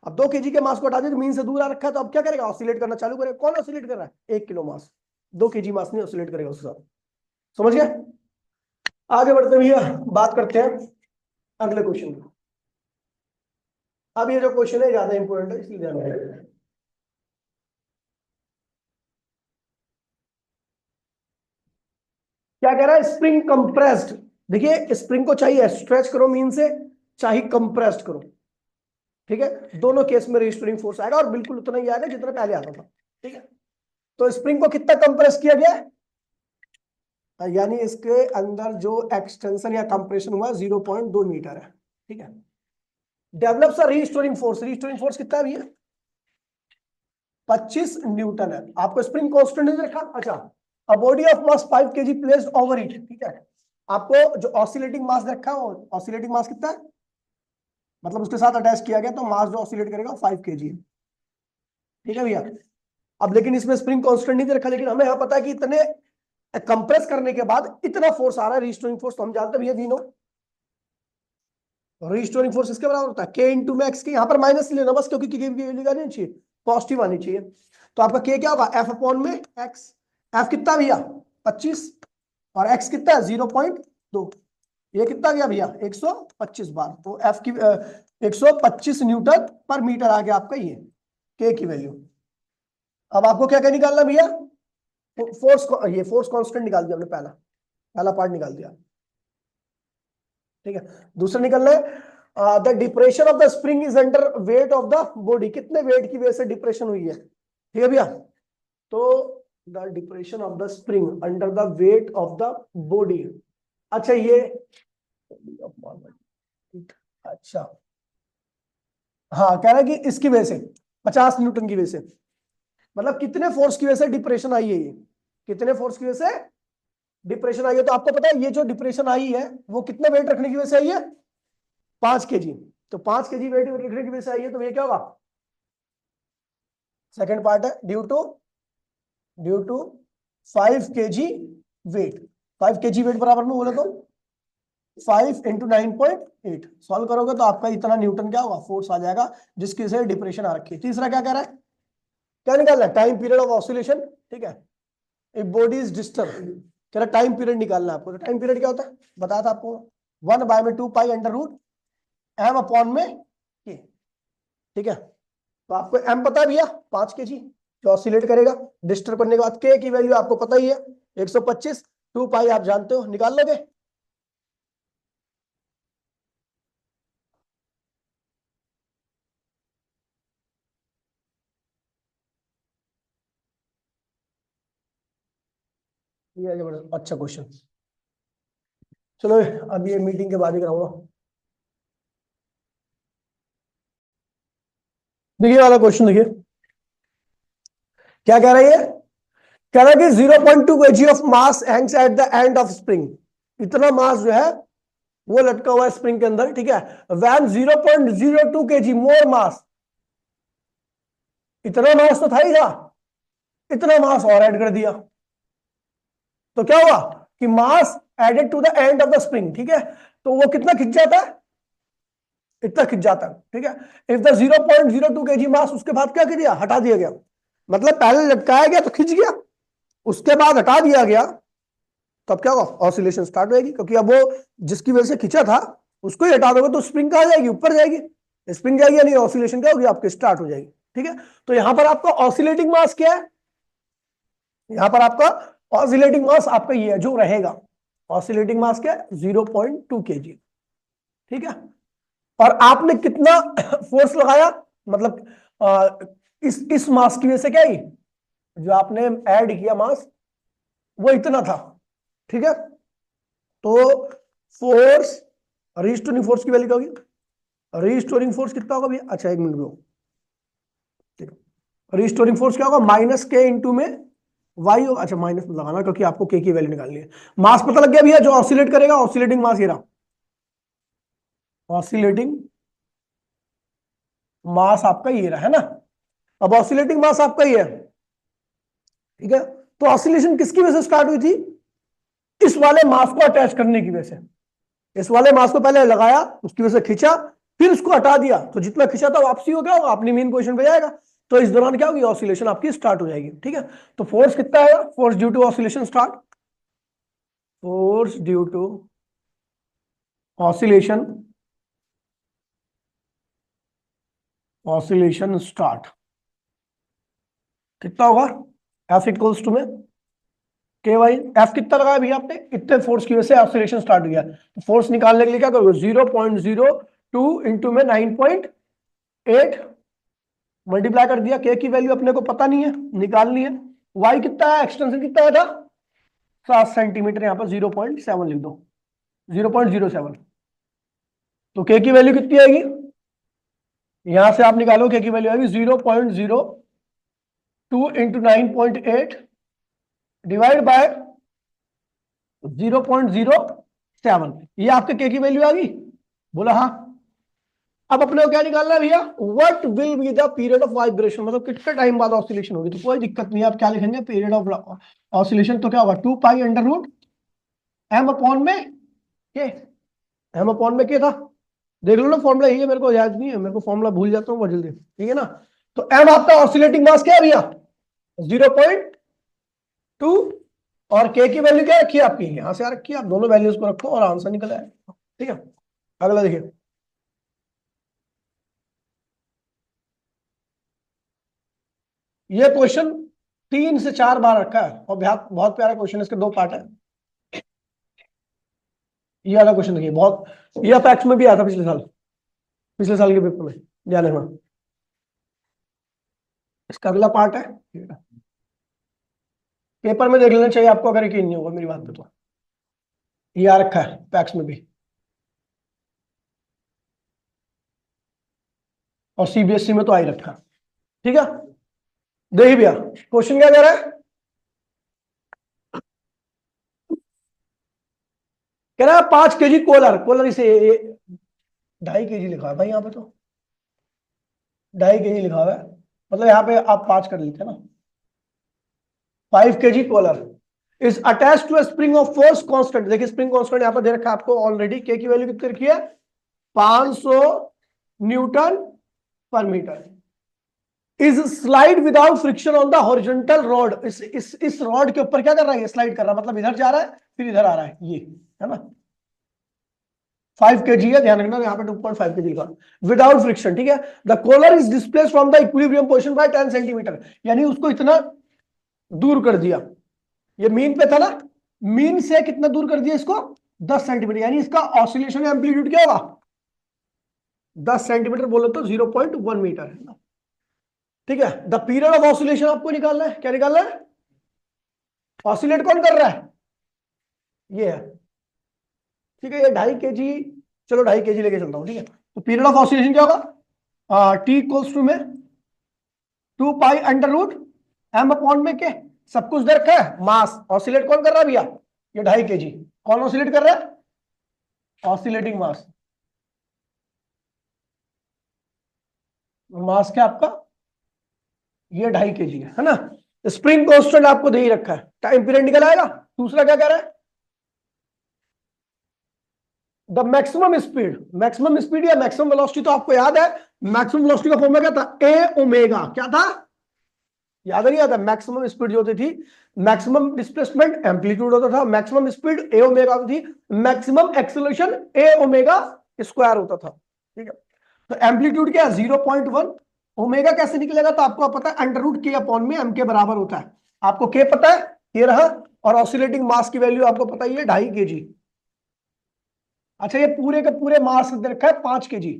अब 2 kg के मास को हटा दिया तो मीन से दूर आ रखा है, तो अब क्या करेगा, ऑसिलेट करना चालू करेगा। कौन ऑसिलेट कर रहा है, 1 किलो मास, 2 kg मास नहीं ऑसिलेट करेगा उसके साथ। समझ गए? आगे बढ़ते भैया, बात करते हैं अगले क्वेश्चन को। अब ये जो क्वेश्चन है ज्यादा इंपॉर्टेंट है, इसलिए ध्यान रखिए। क्या कह रहा है, स्प्रिंग कंप्रेस्ड। देखिए स्प्रिंग को चाहिए स्ट्रेच करो मीन से, चाहे कंप्रेस्ड करो, ठीक है, दोनों केस में रेस्टोरिंग फोर्स आएगा और बिल्कुल उतना ही आएगा जितना पहले आता था। ठीक है, तो स्प्रिंग को कितना कंप्रेस किया गया है, यानी इसके अंदर जो एक्सटेंशन या कंप्रेशन हुआ 0.2 मीटर है। ठीक है, develops a restoring force, restoring force कितना भी है, 25 न्यूटन है। आपको स्प्रिंग कांस्टेंट नहीं रखा, अच्छा, a body of mass 5 kg placed over it. ठीक है, आपको जो ऑसिलेटिंग मास रखा है, ऑसिलेटिंग मास कितना है, मतलब उसके साथ अटैच किया गया, तो मास जो ऑसिलेट करेगा 5 kg है। ठीक है भैया, अब लेकिन इसमें स्प्रिंग कांस्टेंट नहीं दे रखा, लेकिन हमें यहाँ पता है कि इतने कंप्रेस करने के बाद इतना फोर्स आ रहा है, रीस्टोरिंग फोर्स, तो हम जानते हैं भैया तीनों, रीस्टोरिंग फोर्स इसके बराबर होता है के इंटू मैक्स के, यहाँ पर माइनस लेना बस, क्योंकि के की वैल्यू आनी चाहिए, पॉजिटिव आनी चाहिए। तो आपका के क्या होगा, एफ अपॉन में एक्स। एफ कितना भैया 25, और एक्स कितना है 0.2, ये कितना गया भैया 125 बार, तो एफ की 125 न्यूटन पर मीटर आ गया आपका ये के की वैल्यू। अब आपको क्या क्या निकालना भैया, फोर्स, ये फोर्स कांस्टेंट निकाल दिया हमने, पहला पहला पार्ट निकाल दिया। ठीक है, दूसरा निकलना है the depression of the spring is under weight of the body, कितने वेट की वजह से डिप्रेशन हुई है। ठीक है भैया, तो the depression of the spring under the weight of the body. अच्छा ये, अच्छा हाँ, कह रहा है कि इसकी वजह से 50 न्यूटन की वजह से, मतलब कितने फोर्स की वजह से डिप्रेशन आई है, ये कितने फोर्स की वजह से डिप्रेशन आई है। तो आपको पता है ये जो डिप्रेशन आई है वो कितने वेट रखने की वजह से आई है, 5 kg। तो 5 kg वेट रखने की वजह से आई है, तो ये क्या होगा, सेकंड पार्ट है, due to 5 kg weight. 5 kg weight बराबर में बोले तो 5 इंटू 9.8, सॉल्व करोगे तो आपका इतना न्यूटन क्या होगा, फोर्स आ जाएगा, जिसकी वजह से डिप्रेशन आ रखी है। तीसरा क्या कह रहा है, क्या निकालना है, टाइम पीरियड ऑफ ऑसिलेशन। ठीक है, इफ बॉडी इज डिस्टर्ब, कह रहा टाइम पीरियड निकालना है आपको। तो टाइम पीरियड क्या होता है, बताया था आपको, 1/2 pi under root m upon में के। ठीक है, तो आपको एम पता है भैया 5 kg जो ऑसिलेट करेगा डिस्टर्ब करने के बाद, के की वैल्यू आपको पता ही है 125, 2 पाई आप जानते हो, निकाल लोगे। ये जबरदस्त अच्छा क्वेश्चन, चलो अब ये मीटिंग के बाद ही कराऊंगा। देखिए वाला क्वेश्चन देखिए, क्या कह रहा है ये, कह रहा है कि 0.2 kg of mass Hanks at the end of spring, इतना मास जो है वो लटका हुआ है स्प्रिंग के अंदर। ठीक है, वैन 0.02 kg मोर मास, इतना मास तो था ही था, इतना मास और ऐड कर दिया, तो क्या हुआ कि mass added to the end of the spring. ठीक है, तो वो कितना खिंच जाता है, इतना खिंच जाता है। ठीक है, इफ द 0.02 kg मास, उसके बाद क्या कर दिया, हटा दिया गया, मतलब पहले लटकाया गया तो खिंच गया, उसके बाद हटा दिया गया, तब क्या होगा, ऑसिलेशन स्टार्ट होगी, क्योंकि अब वो जिसकी वजह से खिंचा था उसको ही हटा दोगे तो स्प्रिंग कहाँ जाएगी, ऊपर जाएगी, स्प्रिंग जाएगी, यानी ऑसिलेशन क्या होगी आपकी, स्टार्ट हो जाएगी। ठीक है, तो यहां पर आपका ऑसिलेटिंग मास क्या है, यहां पर आपका ऑसिलेटिंग मास आपका ये है जो रहेगा, ऑसिलेटिंग मास क्या है 0.2 kg। ठीक है, और आपने कितना फोर्स लगाया, मतलब इस मास की वजह से क्या ही, जो आपने ऐड किया मास वो इतना था। ठीक है, तो फोर्स, रीस्टोरिंग फोर्स की वैल्यू क्या होगी, रीस्टोरिंग फोर्स कितना होगा भैया, अच्छा एक मिनट लो, रीस्टोरिंग फोर्स क्या होगा, माइनस के इंटू में वाई होगा, अच्छा माइनस में लगाना क्योंकि आपको के की वैल्यू निकालनी है। मास पता लग गया भैया, जो ऑसिलेट करेगा, ऑसिलेटिंग मास ये रहा, ऑसिलेटिंग मास आपका ये रहा है ना। अब ऑसिलेटिंग मास आपका ये है, ठीक है, तो ऑसिलेशन किसकी वजह से स्टार्ट हुई थी, इस वाले मास को अटैच करने की वजह से, इस वाले मास को पहले लगाया उसकी वजह से खींचा, फिर उसको हटा दिया तो जितना खिंचा था वापसी हो गया, अपनी मेन पोजीशन पे जाएगा। तो इस दौरान क्या होगी, ऑसिलेशन आपकी स्टार्ट हो जाएगी। ठीक है, तो फोर्स कितना आएगा, force due to oscillation start, force due to oscillation, oscillation start कितना होगा, एफ इक्वल्स टू में के वाई, एफ कितना लगाया भैया आपने, इतने फोर्स की वजह से ऑसिलेशन स्टार्ट हो गया। तो फोर्स निकालने के लिए क्या करोगे, 0.02 इंटू में 9.8 मल्टीप्लाई कर दिया। के की वैल्यू अपने को पता नहीं है, निकालनी है। वाई कितना है, एक्सटेंशन कितना है था 7 सेंटीमीटर, यहां पर 0.7 लिख दो, 0.07। तो के की वैल्यू कितनी आएगी, यहां से आप निकालो, के की वैल्यू आएगी 0.02 इंटू 9.8 डिवाइड बाय 0.07, ये आपके के की वैल्यू आ गई, बोला हाँ। अब अपने को क्या निकालना है भैया, what will be the period of vibration, मतलब कितने टाइम बाद ऑसिलेशन होगी। तो कोई दिक्कत नहीं है, आप क्या लिखेंगे, पीरियड ऑफ ऑसिलेशन तो क्या होगा 2 pi under root m upon में के, एम अपॉन में के था, देख लो ना फॉर्मूला यही है, मेरे को याद नहीं है, मेरे को फॉर्मूला भूल जाता हूँ बहुत जल्दी, ठीक है ना। तो एम आपका ऑसिलेटिंग मास क्या है भैया 0.2, और के की वैल्यू क्या रखी है आपकी, यहां से आ रखी है, आप दोनों वैल्यूज को रखो और आंसर निकल आएगा। ठीक है, अगला देखिए, ये क्वेश्चन 3 से 4 बार रखा है और बहुत बहुत प्यारा क्वेश्चन है, इसके 2 पार्ट है। ये वाला क्वेश्चन देखिए, बहुत ये फैक्ट्स में भी आया था पिछले साल के पेपर में, ध्यान रखना। इसका अगला पार्ट है, पेपर में देख लेना चाहिए आपको, अगर यकीन नहीं होगा मेरी बात पे तो। ये आ रखा है फैक्ट्स में भी, और सीबीएसई में तो आ ही रखा है। ठीक है, देखिए भैया क्वेश्चन क्या कह रहा है, कह रहा है 5 kg कोलर, कोलर इसे 2.5 kg लिखा है भाई, यहाँ पे तो 2.5 kg लिखा हुआ है, मतलब यहाँ पे आप 5 कर लेते हैं ना। 5 kg collar is attach to spring of force constant, देखिए स्प्रिंग कांस्टेंट यहाँ पर दे रखा है आपको ऑलरेडी, के की वैल्यू कितनी रखी है 500 newton per metre, is slide without friction on the horizontal rod, इस रॉड के ऊपर क्या कर रहा है, ये स्लाइड कर रहा है, मतलब इधर जा रहा है फिर इधर आ रहा है, ये है ना। 5 kg है, ध्यान रखना, यहाँ पे 2.5 kg लिखा विदाउट फ्रिक्शन। ठीक है, the collar is displaced from the equilibrium position by 10 centimetre, यानी उसको इतना दूर कर दिया, ये मीन पे था ना, मीन से कितना दूर कर दिया इसको 10 सेंटीमीटर, यानी इसका ऑसिलेशन एम्पलीट्यूड क्या होगा 10 सेंटीमीटर, बोलो तो 0.1 मीटर है ना। ठीक है, द पीरियड ऑफ ऑसिलेशन आपको निकालना है, क्या निकालना है, ऑसिलेट कौन कर रहा है, ये है। ठीक है, ये 2.5 kg, चलो 2.5 kg लेके चलता हूं। ठीक है, तो पीरियड ऑफ ऑसिलेशन क्या होगा, टी इक्वल्स टू में 2 pi under root m upon में के, सब कुछ दे रखा है, मास ऑसिलेट कौन कर रहा है भैया, ये 2.5 kg, कौन ऑसिलेट कर रहा है, ऑसिलेटिंग मास, मास क्या आपका ये 2.5 kg है ना। स्प्रिंग कांस्टेंट आपको दे ही रखा है, टाइम पीरियड निकल आएगा। दूसरा क्या कह रहा है, द मैक्सिमम स्पीड या मैक्सिमम वेलोसिटी, तो आपको याद है मैक्सिमम वेलोसिटी का फॉर्मूला क्या था, ए ओमेगा, क्या था याद नहीं आता, मैक्सिमम स्पीड जो होती थी, मैक्सिमम डिस्प्लेसमेंट एम्पलीट्यूड होता था, मैक्सिमम स्पीड ए ओमेगा होती थी, मैक्सिमम एक्सेलरेशन ए ओमेगा स्क्वायर होता था। ठीक है, तो एम्पलीट्यूड क्या है 0.1, ओमेगा कैसे निकलेगा, तो आपको पता है अंडर रूट के अपॉन में एम के बराबर होता है, आपको के पता है ये रहा, और ऑसिलेटिंग मास की वैल्यू आपको पता ही है 2.5 kg। अच्छा, ये पूरे के पूरे मास दे रखा है 5 kg,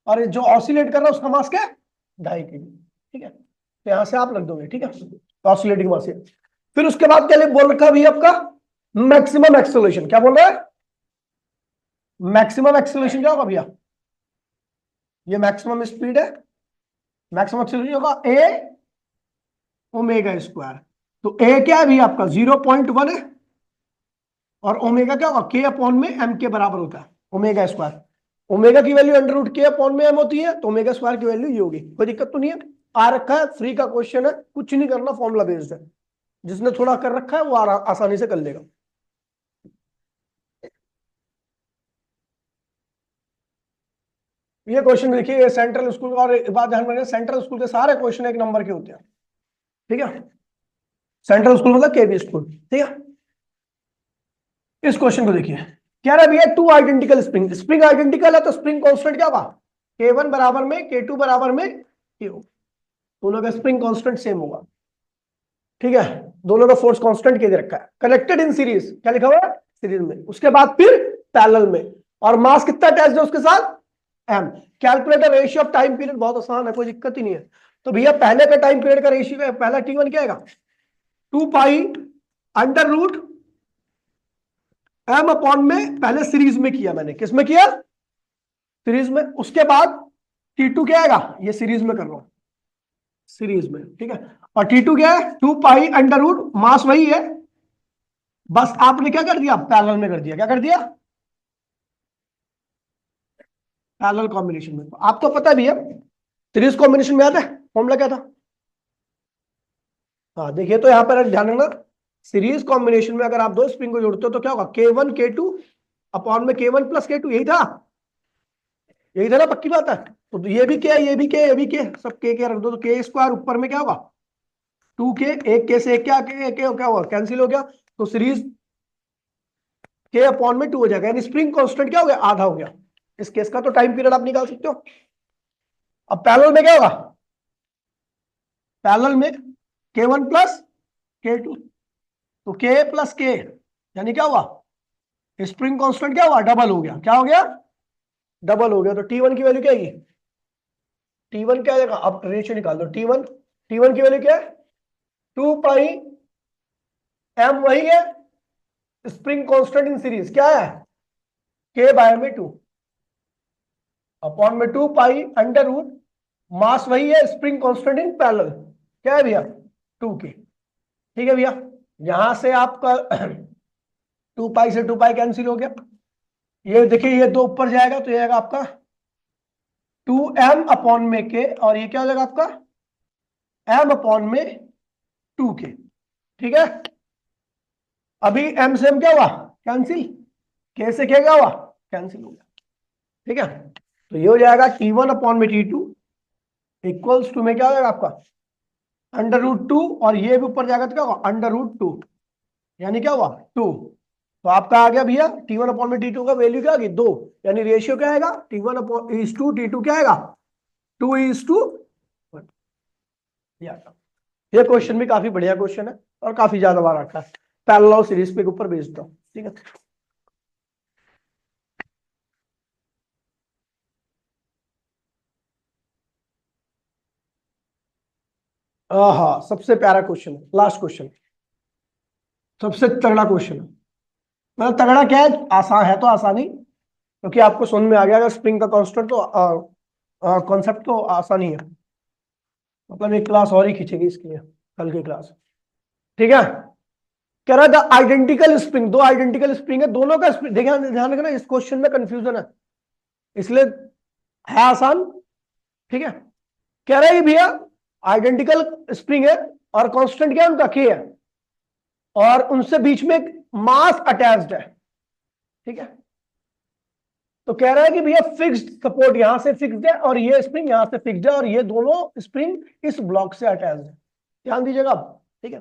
और जो ऑसिलेट कर रहा है उसका मास क्या है 2.5 kg। ठीक है, तो यहां से आप रख दोगे। ठीक है, तो ऑसिलेटिंग मास है। फिर उसके बाद क्या बोल रखा है आपका मैक्सिमम एक्सेलरेशन, क्या बोल रहा है, मैक्सिमम एक्सेलरेशन क्या होगा भैया, ये मैक्सिमम स्पीड है, मैक्सिमम एक्सेलरेशन होगा ए ओमेगा स्क्वायर, तो ए क्या है भैया आपका 0.1 है, और ओमेगा क्या होगा के अपॉन में एम के बराबर होता है, ओमेगा स्क्वायर, ओमेगा की वैल्यू अंडर रूट के अपॉन में एम होती है, तो ओमेगा स्क्वायर की वैल्यू ये होगी, कोई दिक्कत तो नहीं है। आ रखा है, फ्री का क्वेश्चन है, कुछ नहीं करना, फॉर्मूला बेस्ड है, जिसने थोड़ा कर रखा है वो आसानी से कर लेगा। ये क्वेश्चन देखिए, सेंट्रल स्कूल का, और एक बात ध्यान रखना, सेंट्रल स्कूल के सारे क्वेश्चन एक नंबर के होते हैं, ठीक है। सेंट्रल स्कूल मतलब केवी स्कूल, ठीक है। इस क्वेश्चन को देखिए, कह रहा है भैया two identical spring, spring identical है तो स्प्रिंग कांस्टेंट क्या होगा, K1 बराबर में K2 बराबर में Q, दोनों का स्प्रिंग कांस्टेंट सेम होगा, ठीक है। दोनों का फोर्स कांस्टेंट के दे रखा है, कनेक्टेड इन सीरीज, क्या लिखा हुआ है, सीरीज में। उसके बाद फिर पैरेलल में, और मास कितना अटैच्ड है उसके साथ, m। Calculator ratio of time period, बहुत आसान है, कोई दिक्कत ही नहीं है। तो भैया पहले का टाइम पीरियड का रेशियो, पहला T1 क्या आएगा, 2 pi under root m upon में, पहले सीरीज में किया मैंने, किस में किया, सीरीज में। उसके बाद T2 क्या आएगा, ये सीरीज में कर रहा हूं, सीरीज में, ठीक है। और T2 क्या है, 2 पाई अंडर रूट, मास वही है, बस आपने क्या कर दिया, पैरेलल में कर दिया, क्या कर दिया, पैरेलल कॉम्बिनेशन में। आपको पता भी है सीरीज कॉम्बिनेशन में आता है फॉर्मूला क्या था, हाँ देखिए, तो यहां पर ध्यान रखना, सीरीज कॉम्बिनेशन में अगर आप दो स्प्रिंग को जोड़ते हो तो क्या होगा, K1 K2 अपॉन में K1 प्लस K2, यही था, यही था ना, पक्की बात है। तो ये भी क्या, ये भी क्या, ये भी क्या, सब के रख दो, तो के स्क्वायर ऊपर में क्या होगा, 2K, एक के से एक क्या, क्या हुआ, कैंसिल हो गया, तो सीरीज के अपॉन में 2 हो जाएगा, यानी स्प्रिंग कांस्टेंट क्या हो गया, आधा हो गया। इस केस का तो टाइम पीरियड आप निकाल सकते हो। अब पैरेलल में क्या होगा, पैरेलल में K1 प्लस K2, तो K प्लस K, यानी क्या हुआ, स्प्रिंग कांस्टेंट क्या हुआ, डबल हो गया, क्या हो गया, डबल हो गया। तो T1 की वैल्यू क्या आएगी, T1 क्या आएगा, अब रेशियो निकाल दो, T1 की वैल्यू क्या है, 2 पाई, m वही है, स्प्रिंग कांस्टेंट इन सीरीज क्या है, K बाय में 2 अपॉन में 2 पाई अंडर रूट, मास वही है, स्प्रिंग कांस्टेंट इन पैरेलल क्या है भैया, 2K, ठीक है भैया। यहां से आपका 2 पाई से 2 पाई कैंसिल हो गया, ये देखिए ये दो ऊपर जाएगा तो ये आएगा आपका 2m अपॉन में K, और ये क्या हो जाएगा आपका m अपॉन में 2K, ठीक है। अभी m से m क्या हुआ, कैंसिल, K से क्या हुआ, कैंसिल हो गया, ठीक है। तो ये हो जाएगा T1 अपॉन में T2 इक्वल्स टू में क्या हो जाएगा आपका √2, और ये भी ऊपर जाएगा तो क्या होगा √2, यानी क्या हुआ 2। तो आपका आ गया भैया T1 अपॉन में T2 का वैल्यू क्या आ गई 2, यानी रेशियो क्या आएगा, T1 upon is to T2 क्या आएगा 2:1। ये क्वेश्चन भी काफी बढ़िया क्वेश्चन है और काफी ज्यादा बार रखा है, पैरेलल सीरीज पे ऊपर भेजता हूँ, ठीक है। हाँ, सबसे प्यारा क्वेश्चन, लास्ट क्वेश्चन, सबसे तगड़ा क्वेश्चन है। मतलब तगड़ा क्या है, आसान है तो आसानी, क्योंकि आपको समझ में आ गया अगर स्प्रिंग का कांस्टेंट, तो कॉन्सेप्ट तो आसानी है। मतलब एक क्लास और ही खींचेगी इसके लिए, कल की क्लास, ठीक है। कह रहा था आइडेंटिकल स्प्रिंग, दो आइडेंटिकल स्प्रिंग है, दोनों का देखिए ध्यान रखना, इस क्वेश्चन में कंफ्यूजन है, इसलिए है आसान, ठीक है। कह रहा है कि भैया आइडेंटिकल स्प्रिंग है और कांस्टेंट क्या है उनका, के है, और उनसे बीच में एक मास अटैच्ड है, ठीक है। तो कह रहा है कि भैया फिक्स्ड सपोर्ट यहां से फिक्स्ड है और ये स्प्रिंग यहां से फिक्स्ड है, और ये दोनों स्प्रिंग इस ब्लॉक से अटैच्ड है, ध्यान दीजिएगा आप, ठीक है।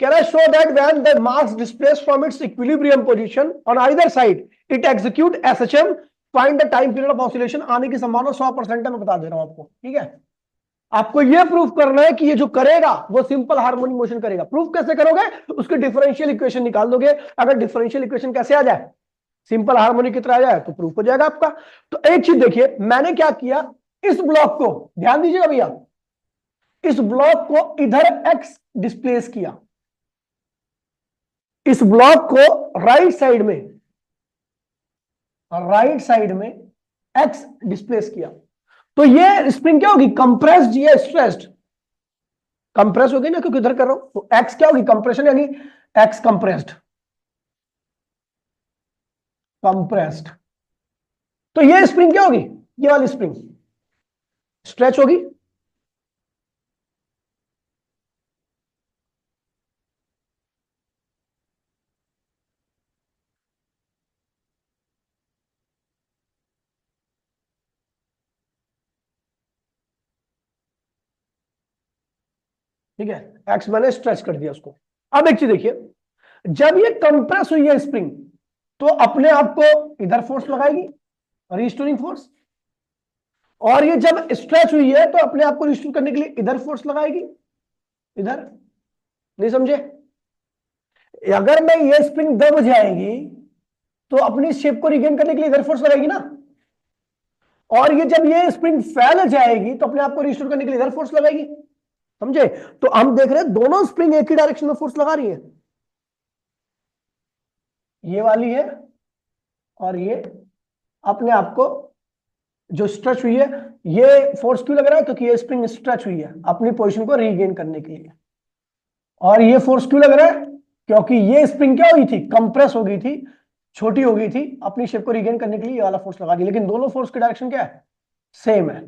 कह रहा है show that when the mass displace from its equilibrium position on either side it execute SHM, find the time period of oscillation, आने की संभावना 100% है, मैं बता दे रहा हूं आपको, ठीक है। आपको यह प्रूफ करना है कि ये जो करेगा वो सिंपल हार्मोनिक मोशन करेगा। प्रूफ कैसे करोगे, उसके डिफरेंशियल इक्वेशन निकाल दोगे, अगर डिफरेंशियल इक्वेशन कैसे आ जाए, सिंपल हार्मोनिक की तरह आ जाए तो प्रूफ हो जाएगा आपका। तो एक चीज देखिए, मैंने क्या किया, इस ब्लॉक को ध्यान दीजिएगा भैया, इस ब्लॉक को इधर एक्स डिस्प्लेस किया, इस ब्लॉक को राइट साइड में, राइट साइड में एक्स डिस्प्लेस किया, तो ये स्प्रिंग क्या होगी, कंप्रेस्ड या स्ट्रेस्ड, कंप्रेस होगी ना, क्योंकि इधर कर रहा हूं, तो एक्स क्या होगी, कंप्रेशन, यानी एक्स कंप्रेस्ड, कंप्रेस्ड। तो ये स्प्रिंग क्या होगी, ये वाली स्प्रिंग स्ट्रेच होगी, ठीक है, एक्स मैंने स्ट्रेच कर दिया उसको। अब एक चीज देखिए, जब ये कंप्रेस हुई है स्प्रिंग, तो अपने आप को इधर फोर्स लगाएगी, रिस्टोरिंग फोर्स, और ये जब स्ट्रेच हुई है तो अपने आप को रिस्टोर करने के लिए इधर फोर्स लगाएगी, इधर। नहीं समझे? अगर मैं ये स्प्रिंग दब जाएगी तो अपनी शेप को रिगेन करने के लिए इधर फोर्स लगाएगी ना, और ये जब ये स्प्रिंग फैल जाएगी तो अपने आप को रिस्टोर करने के लिए इधर फोर्स लगाएगी। समझे? तो हम देख रहे हैं दोनों स्प्रिंग एक ही डायरेक्शन में फोर्स लगा रही है, ये वाली है और ये अपने आप को जो स्ट्रेच हुई है, ये फोर्स क्यों लग रहा है? क्योंकि ये स्प्रिंग स्ट्रेच हुई है अपनी पोजीशन को रीगेन करने के लिए। और ये फोर्स क्यों लग रहा है? क्योंकि ये स्प्रिंग क्या हुई थी? कंप्रेस हो गई थी, छोटी हो गई थी, अपनी शेप को रीगेन करने के लिए ये वाला फोर्स लगा दी। लेकिन दोनों फोर्स की डायरेक्शन क्या है? सेम है।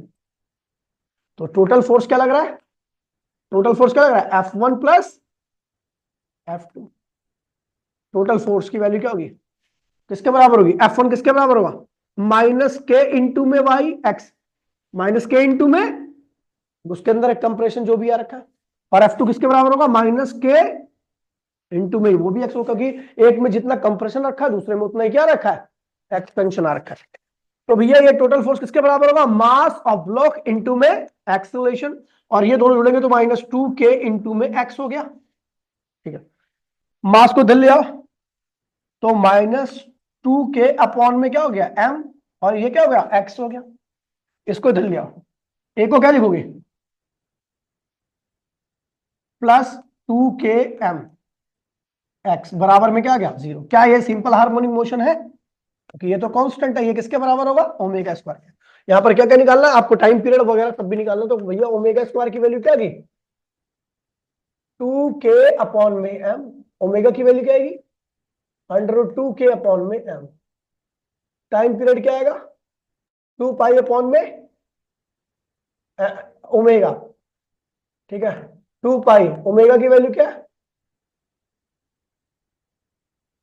तो टोटल फोर्स क्या लग रहा है? टोटल फोर्स क्या लग रहा है? F1 plus F2। Total force की वैल्यू क्या होगी? किसके बराबर होगी? F1 किसके बराबर होगा? माइनस के इंटू में वाई एक्स, माइनस के इंटू में उसके अंदर एक कंप्रेशन जो भी आ रखा है, और F2 किसके बराबर होगा? माइनस के इंटू में वो भी एक्स होगा, क्योंकि एक में जितना कंप्रेशन रखा है दूसरे में उतना ही क्या रखा है? एक्सपेंशन आ रखा है। तो भैया ये टोटल फोर्स किसके बराबर होगा? मास ऑफ ब्लॉक इंटू में एक्सेलरेशन, और ये दोनों जुड़ेंगे तो -2k इंटू में एक्स हो गया। ठीक है, मास को धल ले आओ तो -2k अपॉन में क्या हो गया? m, और ये क्या हो गया? x हो गया। इसको धल ले आओ, a को क्या लिखोगे? +2k m x बराबर में क्या आ गया? 0। क्या ये सिंपल हार्मोनिक मोशन है? क्योंकि ये तो कांस्टेंट है, ये किसके बराबर होगा? Omega square. यहां पर क्या क्या निकालना है आपको? टाइम पीरियड वगैरह सब भी निकालना। तो भैया ओमेगा स्क्वायर की वैल्यू क्या आएगी? 2k अपॉन में m। ओमेगा की वैल्यू क्या आएगी? √2k अपॉन में m। टाइम पीरियड क्या आएगा? 2 पाई अपॉन में ओमेगा। ठीक है, 2 पाई ओमेगा की वैल्यू क्या है?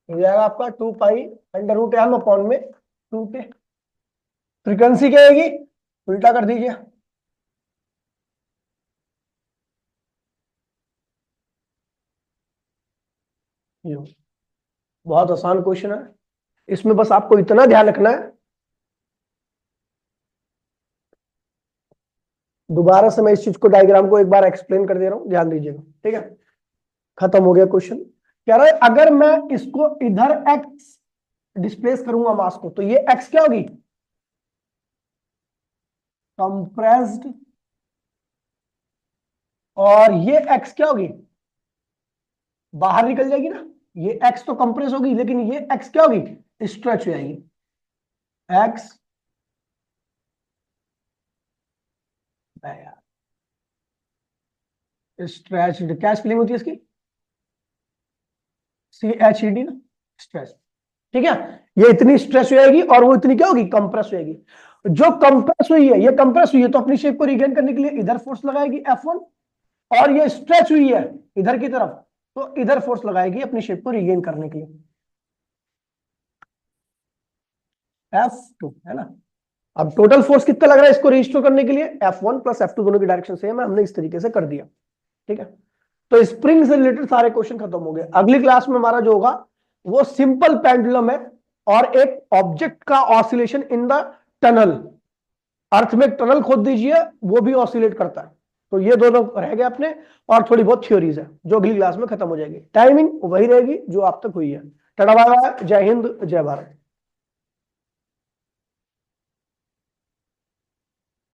हो जाएगा आपका 2 पाई √m अपॉन में 2k। फ्रीक्वेंसी क्या आएगी? उल्टा कर दीजिए, बहुत आसान क्वेश्चन है। इसमें बस आपको इतना ध्यान रखना है, दोबारा से मैं इस चीज को डायग्राम को एक बार एक्सप्लेन कर दे रहा हूं, ध्यान दीजिएगा। ठीक है, खत्म हो गया क्वेश्चन। कह रहा है अगर मैं इसको इधर x डिस्प्लेस करूंगा मास को, तो ये x क्या होगी? कंप्रेस्ड। और ये x क्या होगी? बाहर निकल जाएगी ना। ये x तो कंप्रेस होगी, लेकिन ये x क्या होगी? स्ट्रेच हो जाएगी। x स्ट्रेच्ड, क्या स्पेलिंग होती है इसकी? CHED ना, स्ट्रेच। ठीक है, ये इतनी स्ट्रेच हो जाएगी और वो इतनी क्या होगी? कंप्रेस हो जाएगी। जो कंप्रेस हुई है, ये कंप्रेस हुई है तो अपनी शेप को रिगेन करने के लिए इधर फोर्स लगाएगी F1, और ये स्ट्रेच हुई है इधर की तरफ तो इधर फोर्स लगाएगी अपनी शेप को रिगेन करने के लिए, F2, है ना। अब टोटल फोर्स कितना लग रहा है इसको रिस्टोर करने के लिए? F1 प्लस F2 दोनों की डायरेक्शन सेम है, हमने इस तरीके से कर दिया। ठीक है, तो स्प्रिंग से रिलेटेड सारे क्वेश्चन खत्म हो गए। अगली क्लास में हमारा जो होगा वो सिंपल पेंडुलम है और एक ऑब्जेक्ट का ऑसिलेशन इन द टनल। अर्थ में टनल खोद दीजिए, वो भी ऑसिलेट करता है। तो ये दोनों रह गए अपने, और थोड़ी बहुत थ्योरीज है जो अगली क्लास में खत्म हो जाएगी। टाइमिंग वही रहेगी जो आप तक हुई है। टाटा बाय बाय, जय हिंद, जय भारत।